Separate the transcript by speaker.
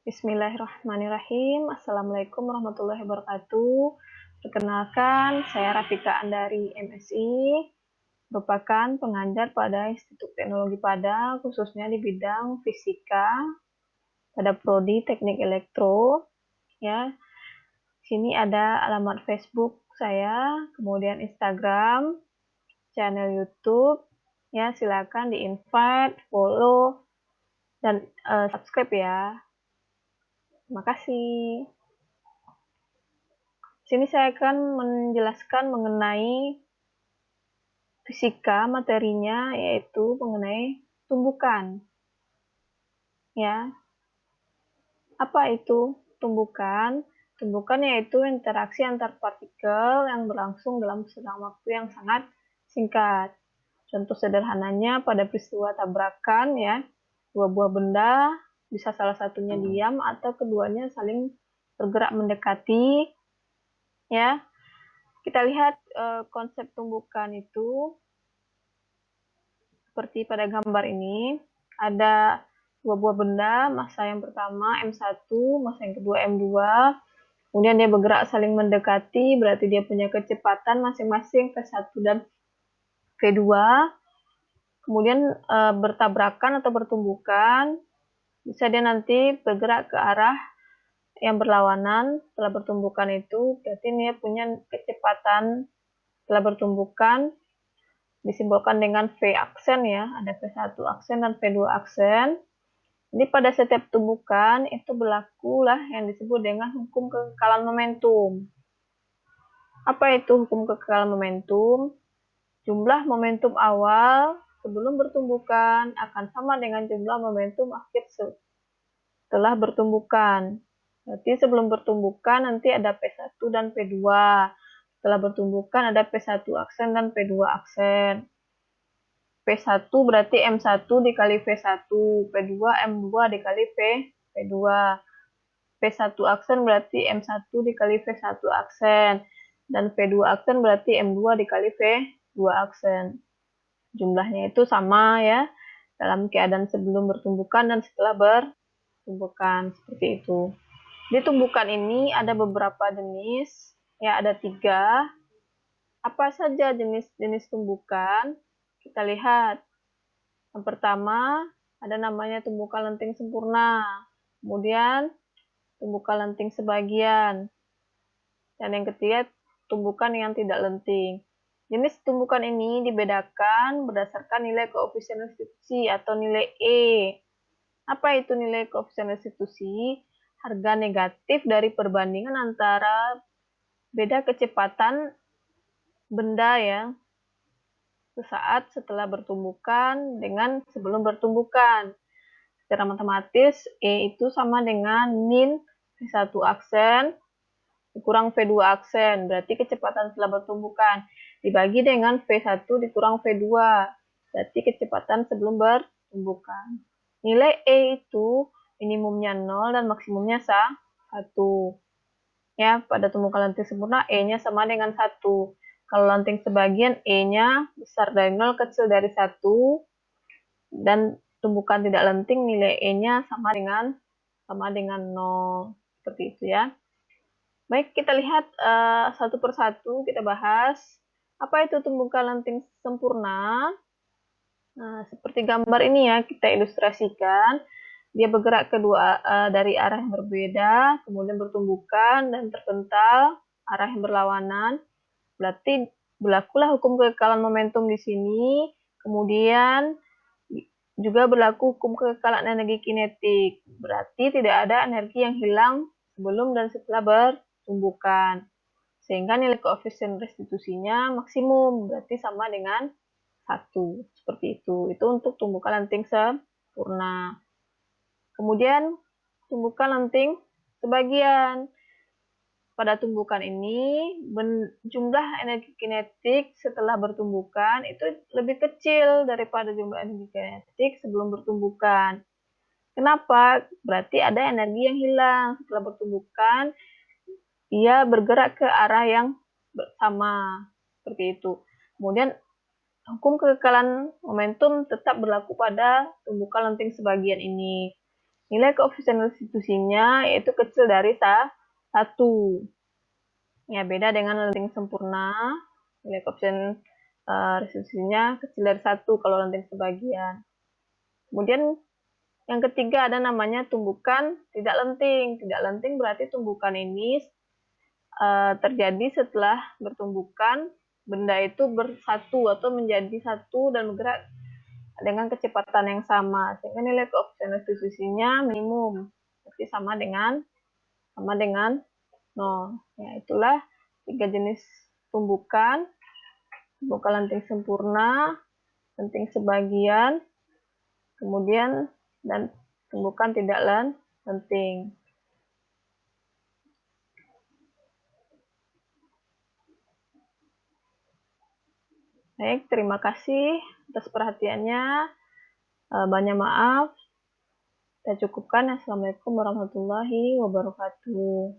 Speaker 1: Bismillahirrahmanirrahim. Assalamualaikum warahmatullahi wabarakatuh. Perkenalkan, saya Rafika Andari, MSI, merupakan pengajar pada Institut Teknologi Padang, khususnya di bidang fisika, pada prodi Teknik Elektro. Ya, sini ada alamat Facebook saya, kemudian Instagram, channel YouTube. Ya, silakan di-invite, follow, dan subscribe ya. Terima kasih. Sini saya akan menjelaskan mengenai fisika, materinya yaitu mengenai tumbukan. Ya. Apa itu tumbukan? Tumbukan yaitu interaksi antar partikel yang berlangsung dalam selang waktu yang sangat singkat. Contoh sederhananya pada peristiwa tabrakan ya, dua buah benda bisa salah satunya diam atau keduanya saling bergerak mendekati. Ya, kita lihat konsep tumbukan itu seperti pada gambar ini. Ada dua buah benda, massa yang pertama M1, massa yang kedua M2. Kemudian dia bergerak saling mendekati, berarti dia punya kecepatan masing-masing V1 dan V2. Kemudian bertabrakan atau bertumbukan, bisa dia nanti bergerak ke arah yang berlawanan. Setelah bertumbukan itu, berarti dia punya kecepatan setelah bertumbukan, disimbolkan dengan V aksen ya, ada V1 aksen dan V2 aksen. Jadi pada setiap tumbukan itu berlakulah yang disebut dengan hukum kekekalan momentum. Apa itu hukum kekekalan momentum? Jumlah momentum awal sebelum bertumbukan akan sama dengan jumlah momentum akhir setelah bertumbukan. Berarti sebelum bertumbukan nanti ada P1 dan P2. Setelah bertumbukan ada P1 aksen dan P2 aksen. P1 berarti M1 dikali V1, P2 M2 dikali P2. P1 aksen berarti M1 dikali V1 aksen. Dan V2 aksen berarti M2 dikali V2 aksen. Jumlahnya itu sama ya, dalam keadaan sebelum bertumbukan dan setelah bertumbukan, seperti itu. Di tumbukan ini ada beberapa jenis, ya ada 3. Apa saja jenis-jenis tumbukan? Kita lihat. Yang pertama, ada namanya tumbukan lenting sempurna. Kemudian, tumbukan lenting sebagian. Dan yang ketiga, tumbukan yang tidak lenting. Jenis tumbukan ini dibedakan berdasarkan nilai koefisien restitusi atau nilai E. Apa itu nilai koefisien restitusi? Harga negatif dari perbandingan antara beda kecepatan benda ya sesaat setelah bertumbukan dengan sebelum bertumbukan. Secara matematis, E itu sama dengan min V1 aksen dikurang V2 aksen, berarti kecepatan setelah bertumbukan, dibagi dengan V1 dikurang V2, berarti kecepatan sebelum bertumbukan. Nilai E itu minimumnya 0 dan maksimumnya 1. Ya, pada tumbukan lenting sempurna E-nya sama dengan 1. Kalau lenting sebagian E-nya besar dari 0, kecil dari 1. Dan tumbukan tidak lenting nilai E-nya sama dengan 0. Seperti itu ya. Baik, kita lihat satu persatu, kita bahas. Apa itu tumbukan lenting sempurna? Nah, seperti gambar ini ya, kita ilustrasikan. Dia bergerak dari arah yang berbeda, kemudian bertumbukan dan terpental, arah yang berlawanan. Berarti berlakulah hukum kekekalan momentum di sini. Kemudian juga berlaku hukum kekekalan energi kinetik. Berarti tidak ada energi yang hilang sebelum dan setelah bertumbukan. Sehingga nilai koefisien restitusinya maksimum, berarti sama dengan 1. Seperti itu. Itu untuk tumbukan lenting sempurna. Kemudian tumbukan lenting sebagian. Pada tumbukan ini, jumlah energi kinetik setelah bertumbukan itu lebih kecil daripada jumlah energi kinetik sebelum bertumbukan. Kenapa? Berarti ada energi yang hilang. Setelah bertumbukan, ia bergerak ke arah yang sama. Seperti itu. Kemudian, hukum kekekalan momentum tetap berlaku pada tumbukan lenting sebagian ini. Nilai koefisien restitusinya yaitu kecil dari 1. Ya, beda dengan lenting sempurna. Nilai koefisien restitusinya kecil dari 1 kalau lenting sebagian. Kemudian yang ketiga ada namanya tumbukan tidak lenting. Tidak lenting berarti tumbukan ini terjadi setelah bertumbukan benda itu bersatu atau menjadi satu dan bergerak dengan kecepatan yang sama, sehingga nilai koefisien restitusinya minimum, berarti sama dengan 0. Ya, itulah 3 jenis tumbukan lenting sempurna, lenting sebagian, kemudian dan tumbukan tidak lenting. Baik, terima kasih atas perhatiannya. Banyak maaf. Kita cukupkan. Assalamualaikum warahmatullahi wabarakatuh.